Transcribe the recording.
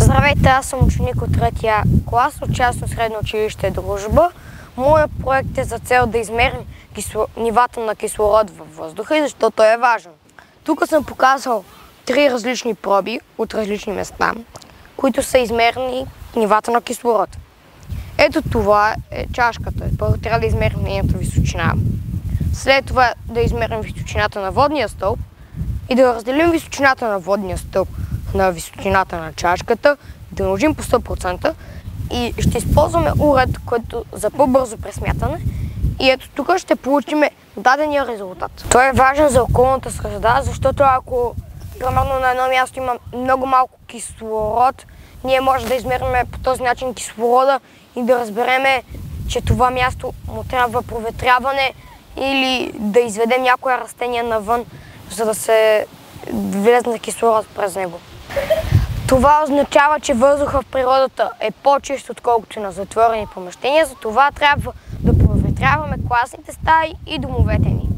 Здравейте, аз съм ученик от 3-я клас от частно средно училище Дружба. Моят проект е за цел да измерим нивата на кислород във въздуха и защо той е важен. Тук съм показал 3 различни проби от различни места, които са измерени нивата на кислород. Ето това е чашката. Първо трябва да измерим нейната височина. След това да измерим височината на водния стълб и да разделим височината на водния стълб на височината на чашката, да умножим по 100% и ще използваме уред, който за по-бързо пресмятане и ето тук ще получим дадения резултат. Той е важен за околната среда, защото ако примерно на едно място има много малко кислород, ние може да измерим по този начин кислорода и да разбереме, че това място му трябва проветряване или да изведем някое растение навън, за да се влезне кислород през него. Това означава, че въздухът в природата е по-чист, отколкото на затворени помещения, затова трябва да проветряваме класните стаи и домовете ни.